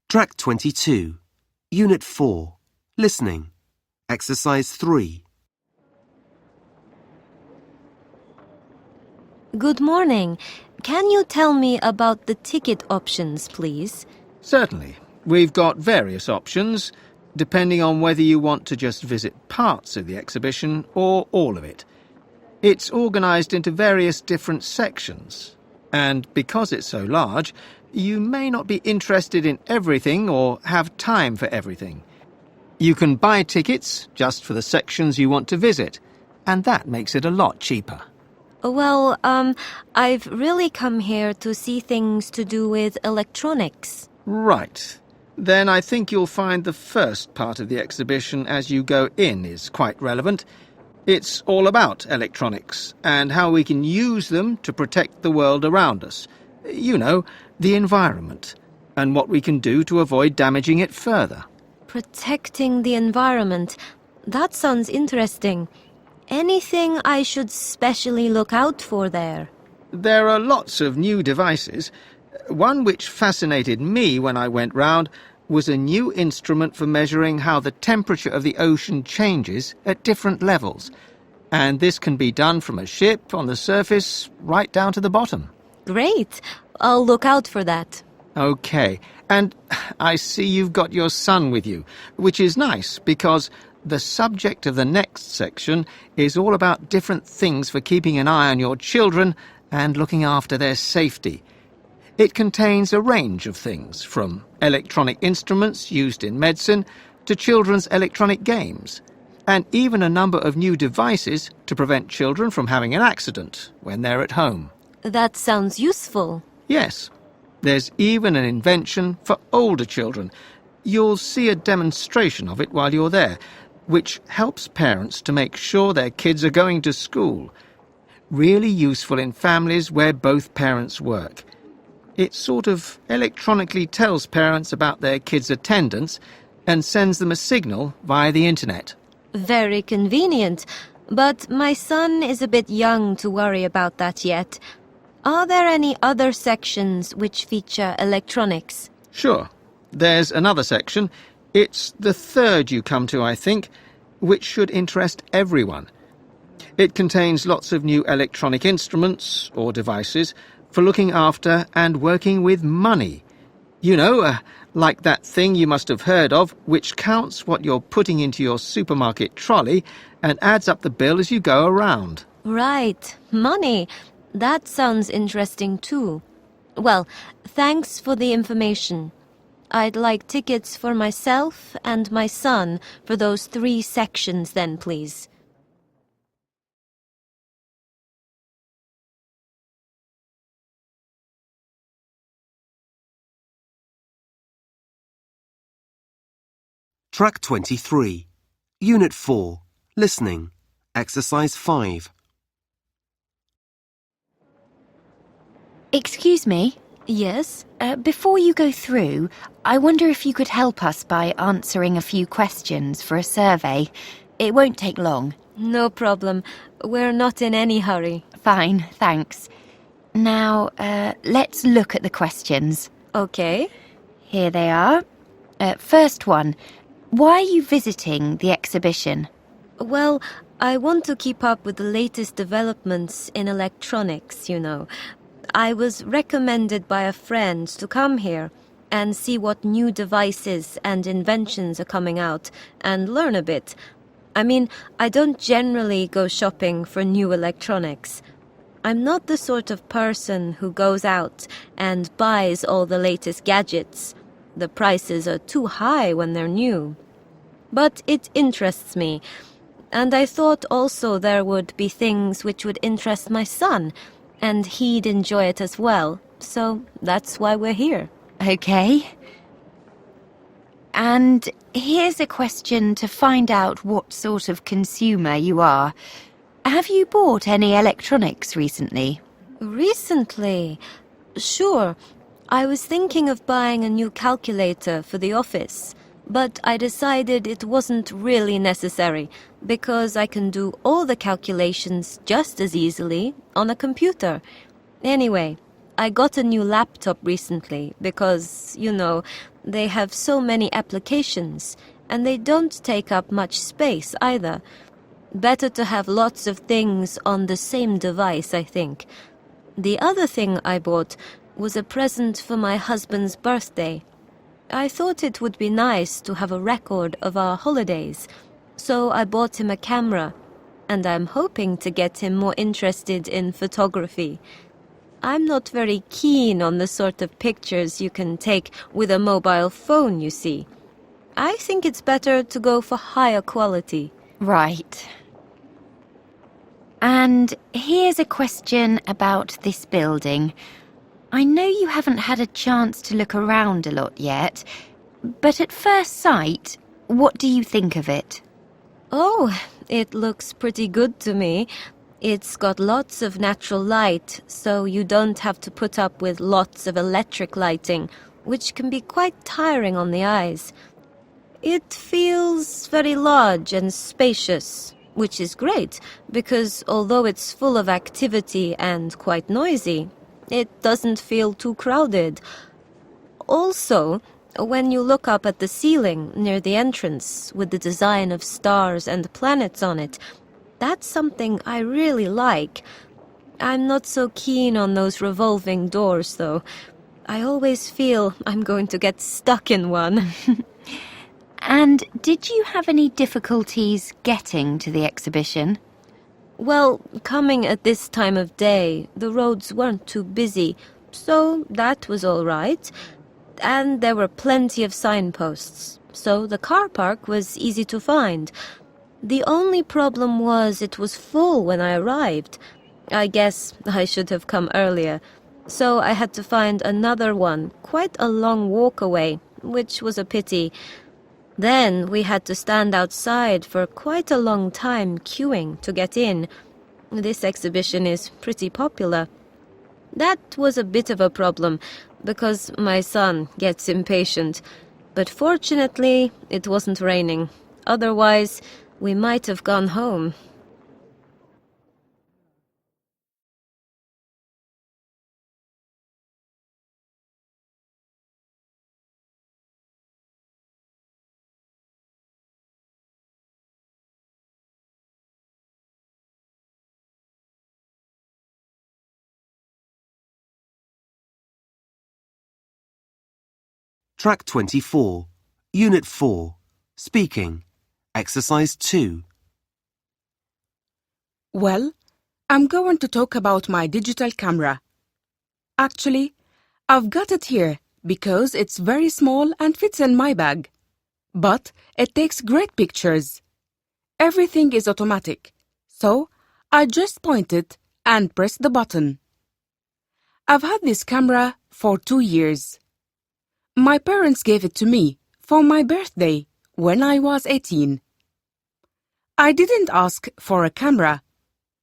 Track 22, Unit 4, Listening, Exercise 3. Good morning. Can you tell me about the ticket options, please? Certainly. We've got various options, depending on whether you want to just visit parts of the exhibition or all of it. It's organised into various different sections, and because it's so large, you may not be interested in everything or have time for everything. You can buy tickets just for the sections you want to visit, and that makes it a lot cheaper. Well, I've really come here to see things to do with electronics. Right. Then I think you'll find the first part of the exhibition as you go in is quite relevant. It's all about electronics and how we can use them to protect the world around us. You know, the environment, and what we can do to avoid damaging it further. Protecting the environment. That sounds interesting. Anything I should specially look out for there? There are lots of new devices. One which fascinated me when I went round was a new instrument for measuring how the temperature of the ocean changes at different levels. And this can be done from a ship on the surface right down to the bottom. Great. I'll look out for that. OK. And I see you've got your son with you, which is nice because the subject of the next section is all about different things for keeping an eye on your children and looking after their safety. It contains a range of things, from electronic instruments used in medicine to children's electronic games, and even a number of new devices to prevent children from having an accident when they're at home. That sounds useful. Yes. There's even an invention for older children. You'll see a demonstration of it while you're there, which helps parents to make sure their kids are going to school. Really useful in families where both parents work. It sort of electronically tells parents about their kids' attendance and sends them a signal via the internet. Very convenient. But my son is a bit young to worry about that yet. Are there any other sections which feature electronics? Sure. There's another section. It's the third you come to, I think, which should interest everyone. It contains lots of new electronic instruments or devices for looking after and working with money. You know, like that thing you must have heard of, which counts what you're putting into your supermarket trolley and adds up the bill as you go around. Right, money. That sounds interesting too. Well, thanks for the information. I'd like tickets for myself and my son for those 3 sections then, please. Track 23, Unit 4, Listening, Exercise 5. Excuse me? Yes? Before you go through, I wonder if you could help us by answering a few questions for a survey. It won't take long. No problem. We're not in any hurry. Fine, thanks. Now, let's look at the questions. Okay. Here they are. First one. Why are you visiting the exhibition? Well, I want to keep up with the latest developments in electronics, you know. I was recommended by a friend to come here and see what new devices and inventions are coming out and learn a bit. I mean, I don't generally go shopping for new electronics. I'm not the sort of person who goes out and buys all the latest gadgets. The prices are too high when they're new. But it interests me. And I thought also there would be things which would interest my son, and he'd enjoy it as well. So that's why we're here. Okay. And here's a question to find out what sort of consumer you are. Have you bought any electronics recently? Recently? Sure. I was thinking of buying a new calculator for the office, but I decided it wasn't really necessary because I can do all the calculations just as easily on a computer. Anyway, I got a new laptop recently because, you know, They have so many applications, and they don't take up much space either. Better to have lots of things on the same device, I think. The other thing I bought was a present for my husband's birthday. I thought it would be nice to have a record of our holidays, so I bought him a camera, and I'm hoping to get him more interested in photography. I'm not very keen on the sort of pictures you can take with a mobile phone, you see. I think it's better to go for higher quality. Right. And here's a question about this building. I know you haven't had a chance to look around a lot yet, but at first sight, what do you think of it? Oh, it looks pretty good to me. It's got lots of natural light, so you don't have to put up with lots of electric lighting, which can be quite tiring on the eyes. It feels very large and spacious, which is great, because although it's full of activity and quite noisy, it doesn't feel too crowded. Also, when you look up at the ceiling near the entrance with the design of stars and planets on it, that's something I really like. I'm not so keen on those revolving doors, though. I always feel I'm going to get stuck in one. And did you have any difficulties getting to the exhibition? Well, coming at this time of day, the roads weren't too busy, so that was all right. And there were plenty of signposts, so the car park was easy to find. The only problem was it was full when I arrived. I guess I should have come earlier, so I had to find another one quite a long walk away, which was a pity. Then we had to stand outside for quite a long time queuing to get in. This exhibition is pretty popular. That was a bit of a problem, because my son gets impatient. But fortunately, it wasn't raining. Otherwise, we might have gone home. Track 24, Unit 4, Speaking, Exercise 2. Well, I'm going to talk about my digital camera. Actually, I've got it here because it's very small and fits in my bag. But it takes great pictures. Everything is automatic, so I just point it and press the button. I've had this camera for 2 years. My parents gave it to me for my birthday when I was 18. I didn't ask for a camera,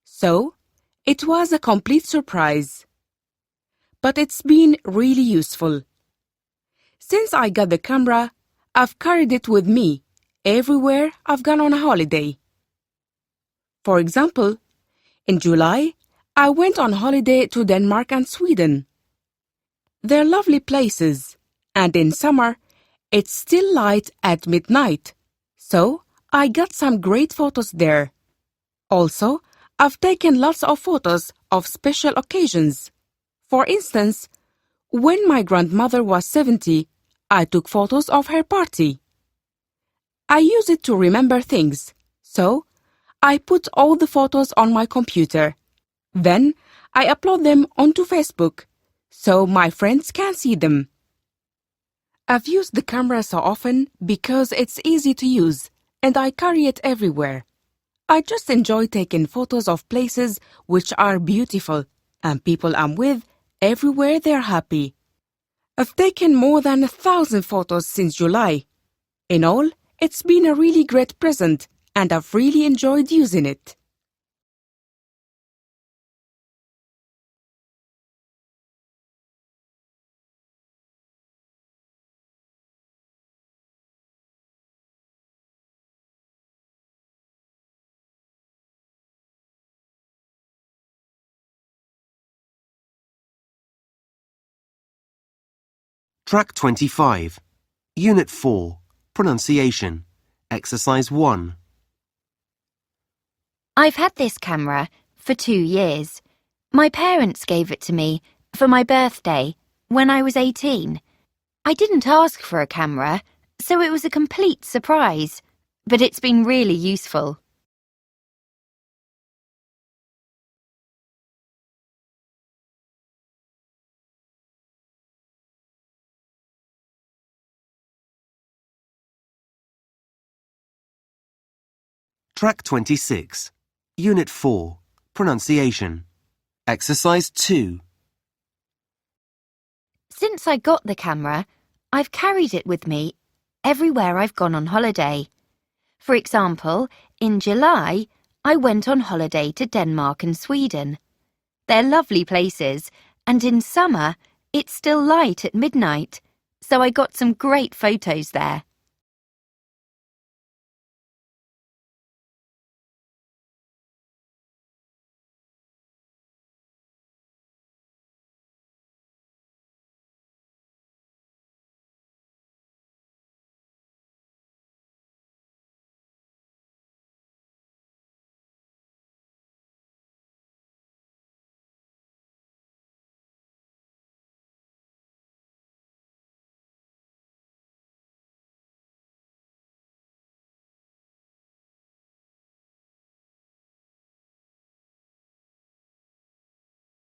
so it was a complete surprise. But it's been really useful. Since I got the camera, I've carried it with me everywhere I've gone on a holiday. For example, in July, I went on holiday to Denmark and Sweden. They're lovely places, and in summer, it's still light at midnight, so I got some great photos there. Also, I've taken lots of photos of special occasions. For instance, when my grandmother was 70, I took photos of her party. I use it to remember things, so I put all the photos on my computer. Then I upload them onto Facebook, so my friends can see them. I've used the camera so often because it's easy to use, and I carry it everywhere. I just enjoy taking photos of places which are beautiful, and people I'm with everywhere they're happy. I've taken more than 1,000 photos since July. In all, it's been a really great present, and I've really enjoyed using it. Track 25, Unit 4, Pronunciation, Exercise 1. I've had this camera for 2 years. My parents gave it to me for my birthday when I was 18. I didn't ask for a camera, so it was a complete surprise, but it's been really useful. Track 26, Unit 4, Pronunciation, Exercise 2. Since I got the camera, I've carried it with me everywhere I've gone on holiday. For example, in July, I went on holiday to Denmark and Sweden. They're lovely places, and in summer, it's still light at midnight, so I got some great photos there.